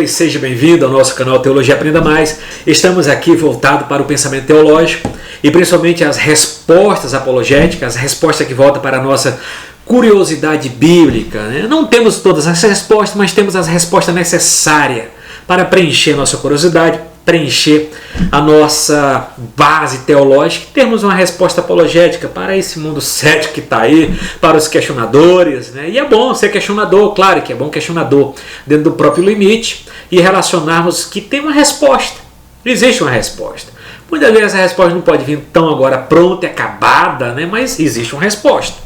e seja bem-vindo ao nosso canal Teologia Aprenda Mais. Estamos aqui voltados para o pensamento teológico e principalmente as respostas apologéticas, as respostas que voltam para a nossa curiosidade bíblica, né? Não temos todas as respostas, mas temos as respostas necessárias para preencher a nossa curiosidade, preencher a nossa base teológica, termos uma resposta apologética para esse mundo cético que está aí, para os questionadores, né? E é bom ser questionador, claro que é bom questionador dentro do próprio limite e relacionarmos que tem uma resposta, existe uma resposta. Muitas vezes essa resposta não pode vir tão agora pronta e acabada, né? Mas existe uma resposta.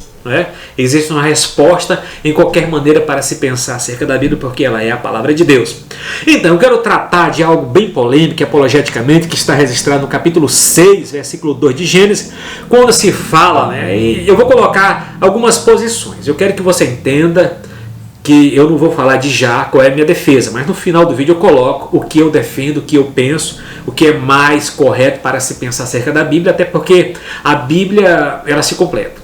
Existe uma resposta em qualquer maneira para se pensar acerca da Bíblia, porque ela é a palavra de Deus. Então, eu quero tratar de algo bem polêmico, apologeticamente, que está registrado no capítulo 6, versículo 2 de Gênesis, quando se fala, e eu vou colocar algumas posições. Eu quero que você entenda que eu não vou falar de já qual é a minha defesa, mas no final do vídeo eu coloco o que eu defendo, o que eu penso, o que é mais correto para se pensar acerca da Bíblia, até porque a Bíblia, ela se completa.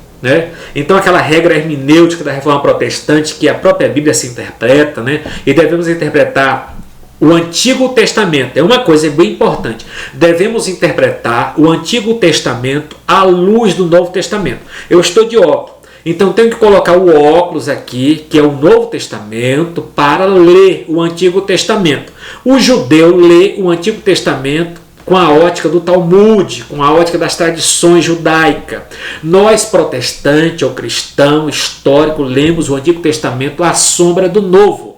Então aquela regra hermenêutica da Reforma Protestante, que a própria Bíblia se interpreta, e devemos interpretar o Antigo Testamento, é uma coisa bem importante, devemos interpretar o Antigo Testamento à luz do Novo Testamento. Eu estou de óculos, então tenho que colocar o óculos aqui, que é o Novo Testamento, para ler o Antigo Testamento. O judeu lê o Antigo Testamento com a ótica do Talmud, com a ótica das tradições judaicas. Nós, protestantes ou cristãos históricos, lemos o Antigo Testamento à sombra do Novo.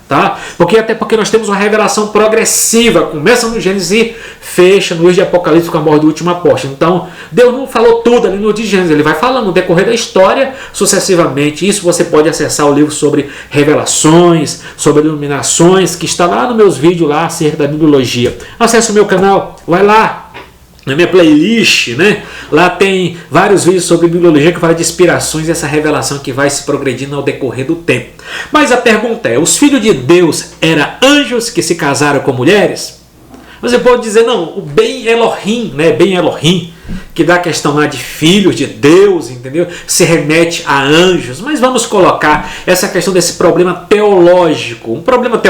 Tá? Até porque nós temos uma revelação progressiva, começa no Gênesis e fecha no livro de Apocalipse com a morte do último apóstolo. Então, Deus não falou tudo ali no livro de Gênesis, ele vai falando no decorrer da história sucessivamente. Isso você pode acessar o livro sobre revelações, sobre iluminações, que está lá nos meus vídeos lá acerca da bibliologia. Acesse o meu canal, vai lá. Na minha playlist, lá tem vários vídeos sobre bibliologia que fala de inspirações e essa revelação que vai se progredindo ao decorrer do tempo. Mas a pergunta é, os filhos de Deus eram anjos que se casaram com mulheres? Você pode dizer, não, o Ben Elohim, Ben Elohim, que dá a questão lá de filhos de Deus, entendeu? Se remete a anjos, mas vamos colocar essa questão desse problema teológico, um problema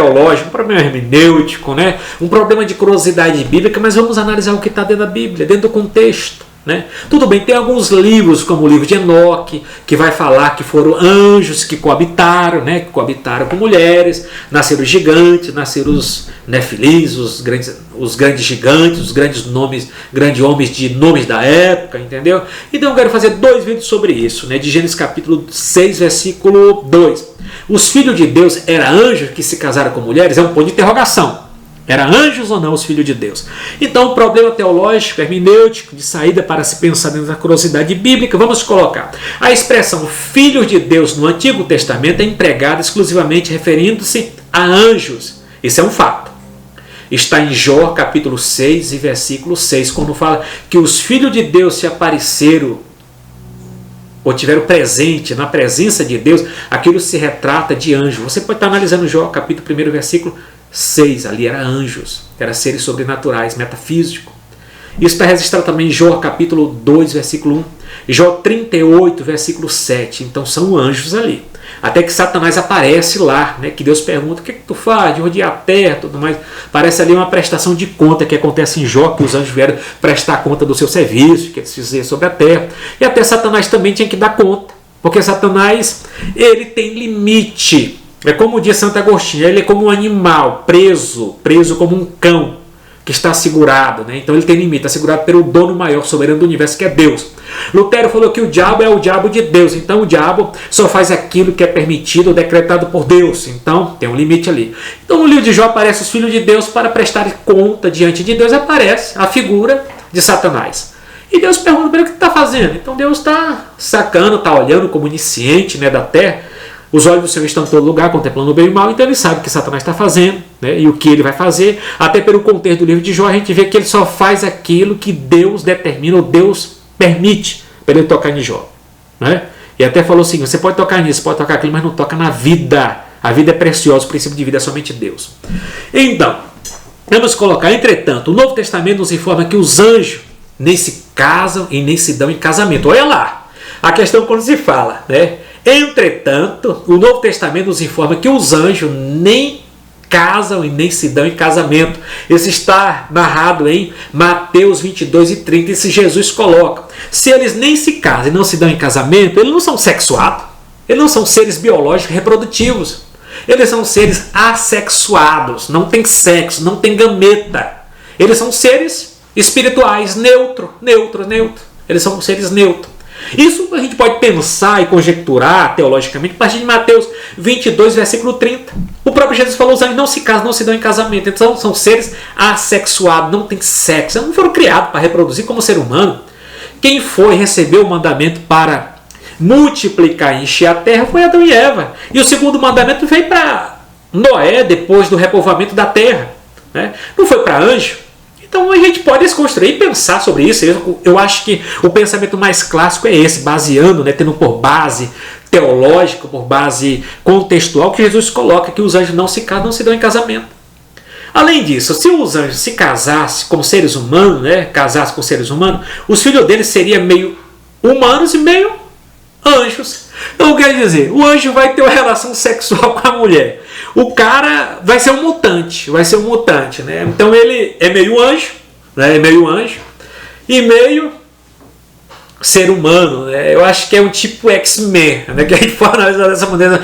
hermenêutico, um problema de curiosidade bíblica, mas vamos analisar o que está dentro da Bíblia, dentro do contexto. Tudo bem, tem alguns livros, como o livro de Enoque, que vai falar que foram anjos que coabitaram, que coabitaram com mulheres, nasceram os gigantes, nasceram os nefilis, os grandes gigantes, os grandes homens de nomes da época, entendeu? Então eu quero fazer 2 vídeos sobre isso, de Gênesis capítulo 6, versículo 2. Os filhos de Deus eram anjos que se casaram com mulheres? É um ponto de interrogação. Era anjos ou não os filhos de Deus? Então, o problema teológico, hermenêutico, de saída para se pensar dentro da curiosidade bíblica, vamos colocar. A expressão filhos de Deus no Antigo Testamento é empregada exclusivamente referindo-se a anjos. Isso é um fato. Está em Jó, capítulo 6 e versículo 6, quando fala que os filhos de Deus se apareceram ou tiveram presente na presença de Deus, aquilo se retrata de anjo. Você pode estar analisando Jó, capítulo 1, versículo 6, ali era anjos, eram seres sobrenaturais, metafísicos. Isso está registrado também em Jó capítulo 2, versículo 1, Jó 38, versículo 7. Então são anjos ali. Até que Satanás aparece lá, que Deus pergunta, o que tu faz de rodear a terra, tudo mais. Parece ali uma prestação de conta que acontece em Jó, que os anjos vieram prestar conta do seu serviço, que eles fizeram sobre a terra. E até Satanás também tinha que dar conta, porque Satanás, ele tem limite. É como diz Santo Agostinho, ele é como um animal preso como um cão que está segurado, então ele tem limite, está segurado pelo dono maior, soberano do universo, que é Deus. Lutero falou que o diabo é o diabo de Deus, então o diabo só faz aquilo que é permitido ou decretado por Deus, então tem um limite ali. Então no livro de Jó aparece os filhos de Deus para prestar conta diante de Deus, aparece a figura de Satanás. E Deus pergunta para ele o que está fazendo. Então Deus está sacando, está olhando como onisciente da terra. Os olhos do Senhor estão em todo lugar, contemplando o bem e o mal, então ele sabe o que Satanás está fazendo, e o que ele vai fazer. Até pelo contexto do livro de Jó, a gente vê que ele só faz aquilo que Deus determina, ou Deus permite para ele tocar em Jó. E até falou assim, você pode tocar nisso, pode tocar aquilo, mas não toca na vida. A vida é preciosa, o princípio de vida é somente Deus. Então, vamos colocar, entretanto, o Novo Testamento nos informa que os anjos nem se casam e nem se dão em casamento. Olha lá, a questão quando se fala, Entretanto, o Novo Testamento nos informa que os anjos nem casam e nem se dão em casamento. Isso está narrado em Mateus 22:30. Esse Jesus coloca: se eles nem se casam e não se dão em casamento, eles não são sexuados, eles não são seres biológicos reprodutivos, eles são seres assexuados, não tem sexo, não tem gameta. Eles são seres espirituais, neutro. Eles são seres neutros. Isso a gente pode pensar e conjecturar teologicamente a partir de Mateus 22, versículo 30. O próprio Jesus falou: os anjos não se casam, não se dão em casamento. Então são seres assexuados, não tem sexo. Eles não foram criados para reproduzir como ser humano. Quem foi receber o mandamento para multiplicar e encher a terra foi Adão e Eva. E o segundo mandamento veio para Noé, depois do repovoamento da terra, né? Não foi para anjo. Então a gente pode desconstruir e pensar sobre isso. Eu acho que o pensamento mais clássico é esse, baseando, né, tendo por base teológica, por base contextual, que Jesus coloca que os anjos não se casam, não se dão em casamento. Além disso, se os anjos se casassem com seres humanos, né, casassem com seres humanos, os filhos deles seriam meio humanos e meio anjos. Então quer dizer, o anjo vai ter uma relação sexual com a mulher. O cara vai ser um mutante, né? Então ele é meio anjo, né? E meio ser humano, né? Eu acho que é um tipo X-Men, né? Que a gente pode analisar dessa maneira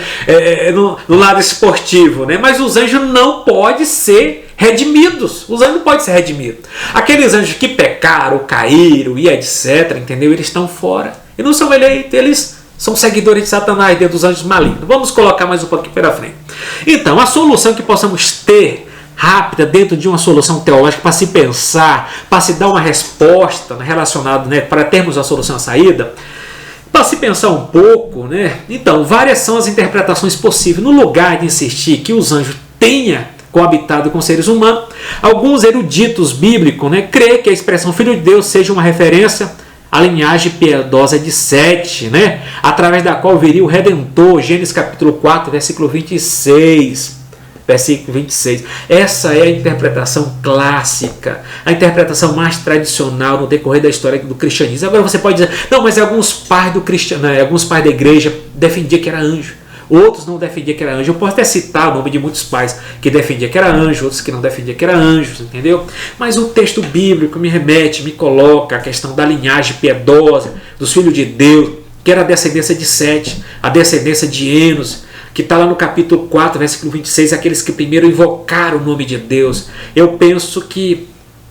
no lado esportivo, né? Mas os anjos não podem ser redimidos. Os anjos não podem ser redimidos. Aqueles anjos que pecaram, caíram e etc., entendeu? Eles estão fora. E não são eleitos, eles são seguidores de Satanás, dentro dos anjos malignos. Vamos colocar mais um pouquinho para frente. Então, a solução que possamos ter rápida dentro de uma solução teológica para se pensar, para se dar uma resposta, né, relacionada, né, para termos a solução, a saída, para se pensar um pouco, né? Então, várias são as interpretações possíveis. No lugar de insistir que os anjos tenham coabitado com seres humanos, alguns eruditos bíblicos, né, creem que a expressão Filho de Deus seja uma referência a linhagem piedosa de Sete, né? Através da qual viria o Redentor, Gênesis capítulo 4, versículo 26. Essa é a interpretação clássica, a interpretação mais tradicional no decorrer da história do cristianismo. Agora você pode dizer, não, mas alguns pais da igreja defendiam que era anjo. Outros não defendiam que era anjo. Eu posso até citar o nome de muitos pais que defendiam que era anjo, outros que não defendiam que era anjo, entendeu? Mas o texto bíblico me coloca a questão da linhagem piedosa, dos filhos de Deus, que era a descendência de Sete, a descendência de Enos, que está lá no capítulo 4, versículo 26, aqueles que primeiro invocaram o nome de Deus. Eu penso que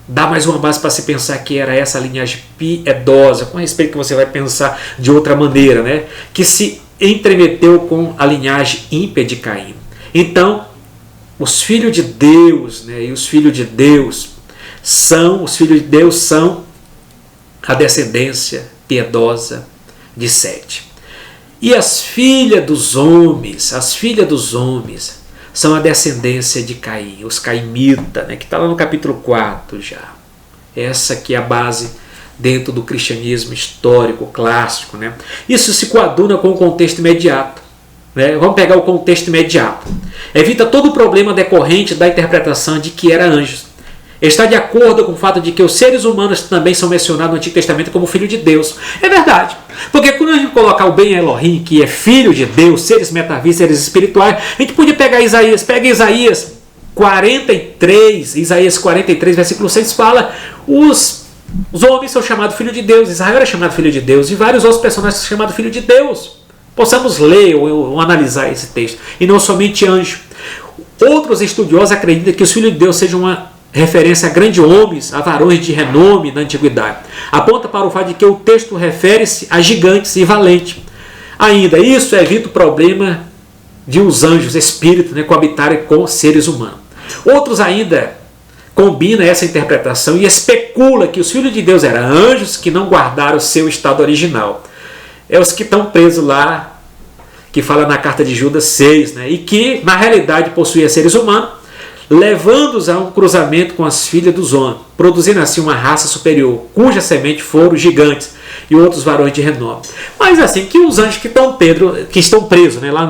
dá mais uma base para se pensar que era essa linhagem piedosa, com respeito que você vai pensar de outra maneira, né? Que se entremeteu com a linhagem ímpia de Caim. Então, os filhos de Deus, né, e os filhos de Deus são a descendência piedosa de Sete. E as filhas dos homens são a descendência de Caim, os caimitas, né, que está lá no capítulo 4 já. Essa aqui é a base dentro do cristianismo histórico, clássico, né? Isso se coaduna com o contexto imediato, né? Vamos pegar o contexto imediato. Evita todo o problema decorrente da interpretação de que era anjos. Está de acordo com o fato de que os seres humanos também são mencionados no Antigo Testamento como filho de Deus. É verdade. Porque quando a gente colocar o Ben Elohim, que é filho de Deus, seres metafísicos, seres espirituais, a gente podia pegar Isaías. Pega Isaías 43, versículo 6, fala os homens são chamados filho de Deus, Israel era chamado filho de Deus, e vários outros personagens são chamados filho de Deus. Possamos ler ou analisar esse texto, e não somente anjo. Outros estudiosos acreditam que os filhos de Deus sejam uma referência a grandes homens, a varões de renome na antiguidade. Aponta para o fato de que o texto refere-se a gigantes e valentes. Ainda, isso evita o problema de os anjos, espíritos, né, coabitarem com seres humanos. Outros ainda combina essa interpretação e especula que os filhos de Deus eram anjos que não guardaram o seu estado original. É os que estão presos lá, que fala na carta de Judas 6, né? E que na realidade possuíam seres humanos, levando-os a um cruzamento com as filhas dos homens, produzindo assim uma raça superior, cuja semente foram gigantes e outros varões de renome. Mas assim, que os anjos que estão presos, né? Lá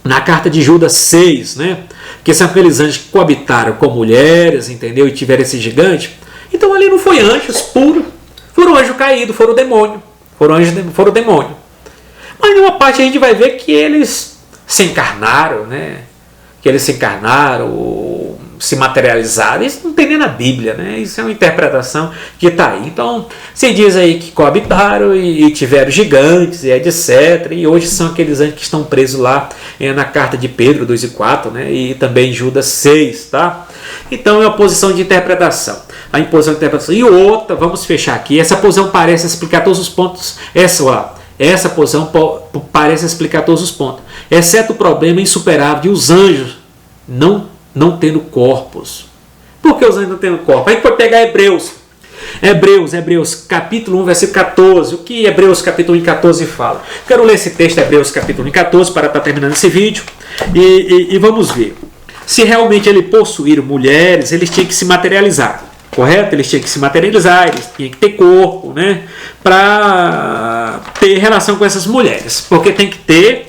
na carta de Judas 6, né? Que são aqueles anjos que coabitaram com mulheres, entendeu? E tiveram esse gigante. Então ali não foi anjos puros. Foram anjo caído, foram demônio. Foram demônio. Mas em uma parte a gente vai ver que eles se encarnaram, né? que eles se encarnaram, ou se materializaram. Isso não tem nem na Bíblia, né? Isso é uma interpretação que está aí. Então, se diz aí que coabitaram e tiveram gigantes e etc. E hoje são aqueles anjos que estão presos lá na carta de Pedro 2 e 4, né? E também Judas 6, tá? Então é uma posição de interpretação. A imposição de interpretação. E outra, vamos fechar aqui. Essa posição parece explicar todos os pontos. Essa posição parece explicar todos os pontos, exceto o problema insuperável de os anjos não tendo corpos. Por que os anjos não tendo corpos? A gente pode pegar Hebreus capítulo 1, versículo 14. O que Hebreus capítulo 1, 14 fala? Quero ler esse texto, Hebreus capítulo 1, 14, para estar terminando esse vídeo. E vamos ver. Se realmente ele possuir mulheres, eles tinham que se materializar. Correto? Eles tinham que se materializar, eles tinham que ter corpo, né? Para ter relação com essas mulheres. Porque tem que ter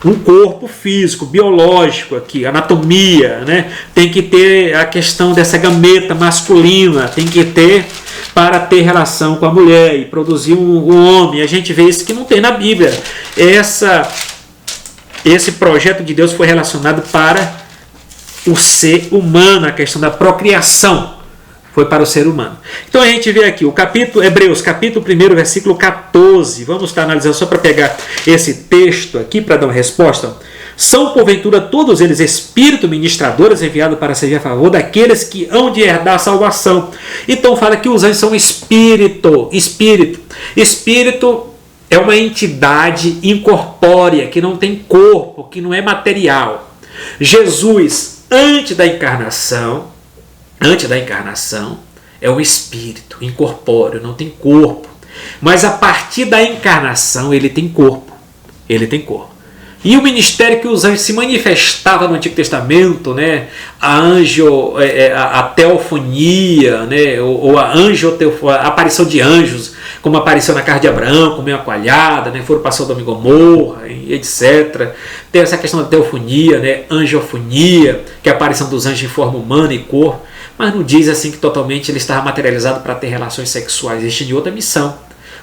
um corpo físico, biológico aqui, anatomia, né? Tem que ter a questão dessa gameta masculina, tem que ter para ter relação com a mulher e produzir um homem. A gente vê isso que não tem na Bíblia. Esse projeto de Deus foi relacionado para o ser humano, a questão da procriação. Foi para o ser humano. Então a gente vê aqui o capítulo Hebreus, capítulo 1, versículo 14. Vamos estar analisando só para pegar esse texto aqui para dar uma resposta. São porventura todos eles espíritos ministradores enviados para servir a favor daqueles que hão de herdar a salvação. Então fala que os anjos são espírito. Espírito é uma entidade incorpórea que não tem corpo, que não é material. Jesus, antes da encarnação, é um espírito incorpóreo, não tem corpo. Mas a partir da encarnação ele tem corpo. E o ministério que os anjos se manifestava no Antigo Testamento, né? A teofonia, né? Ou a aparição de anjos, como apareceu na casa de Abraão, comeu uma coalhada, né? Foram para Sodoma e Gomorra, etc. Tem essa questão da teofonia, né? Angeofonia, que é a aparição dos anjos em forma humana e cor. Mas não diz assim que totalmente ele estava materializado para ter relações sexuais. Ele tinha outra missão,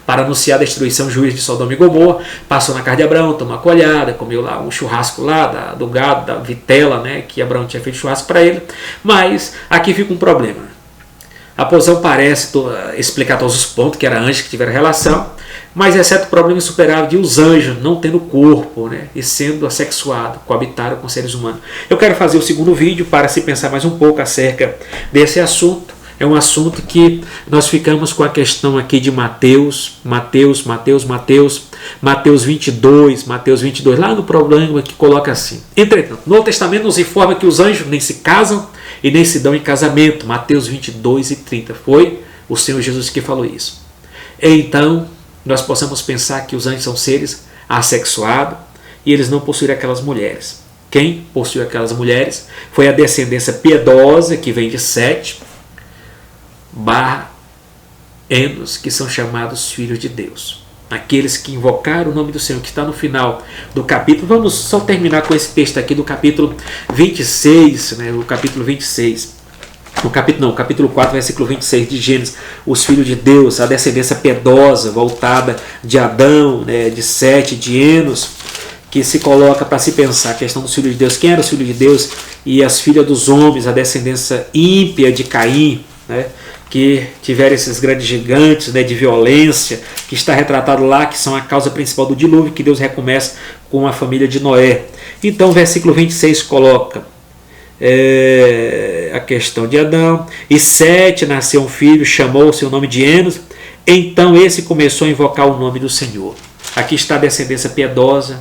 para anunciar a destruição, juiz de Sodoma e Gomorra. Passou na casa de Abraão, tomou uma colhada, comeu lá um churrasco lá do gado, da vitela, né, que Abraão tinha feito churrasco para ele. Mas aqui fica um problema. A posição parece explicar todos os pontos, que era anjos que tiveram relação, mas exceto o problema insuperável de os anjos não tendo corpo, né, e sendo assexuados, coabitaram com seres humanos. Eu quero fazer o segundo vídeo para se pensar mais um pouco acerca desse assunto. É um assunto que nós ficamos com a questão aqui de Mateus 22, lá no problema que coloca assim. Entretanto, no Novo Testamento nos informa que os anjos nem se casam e nem se dão em casamento. Mateus 22 e 30. Foi o Senhor Jesus que falou isso. Então, nós possamos pensar que os anjos são seres assexuados e eles não possuem aquelas mulheres. Quem possuiu aquelas mulheres foi a descendência piedosa que vem de Sete, Enos, que são chamados filhos de Deus. Aqueles que invocaram o nome do Senhor, que está no final do capítulo. Vamos só terminar com esse texto aqui do capítulo 26, né, o capítulo 26. Capítulo 4, versículo 26 de Gênesis. Os filhos de Deus, a descendência piedosa, voltada de Adão, né, de Sete, de Enos, que se coloca para se pensar a questão dos filhos de Deus. Quem eram os filhos de Deus? E as filhas dos homens, a descendência ímpia de Caim, né, que tiveram esses grandes gigantes, né, de violência, que está retratado lá, que são a causa principal do dilúvio, que Deus recomeça com a família de Noé. Então o versículo 26 coloca a questão de Adão. E Sete nasceu um filho, chamou o seu nome de Enos. Então esse começou a invocar o nome do Senhor. Aqui está a descendência piedosa,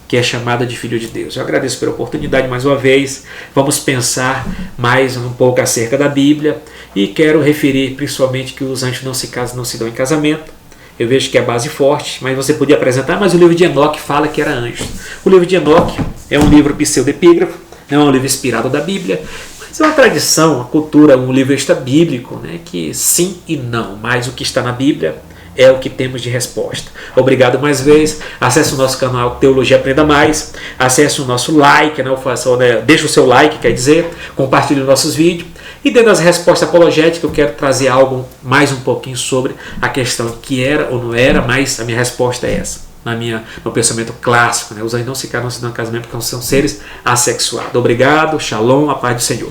que é chamada de filho de Deus. Eu agradeço pela oportunidade mais uma vez. Vamos pensar mais um pouco acerca da Bíblia e quero referir principalmente que os anjos não se casam, não se dão em casamento. Eu vejo que é base forte, mas você podia apresentar, mas o livro de Enoque fala que era anjos. O livro de Enoque é um livro pseudepígrafo, não é um livro inspirado da Bíblia, mas é uma tradição, uma cultura, um livro extra-bíblico, né, que sim e não, mas o que está na Bíblia é o que temos de resposta. Obrigado mais vez. Acesse o nosso canal Teologia Aprenda Mais. Acesse o nosso like, né? Deixa o seu like, quer dizer, compartilhe os nossos vídeos. E dentro das respostas apologéticas, eu quero trazer algo mais um pouquinho sobre a questão que era ou não era, mas a minha resposta é essa. no pensamento clássico, né? Os anjos não se casam senão casamento porque são seres assexuados. Obrigado, shalom, a paz do Senhor.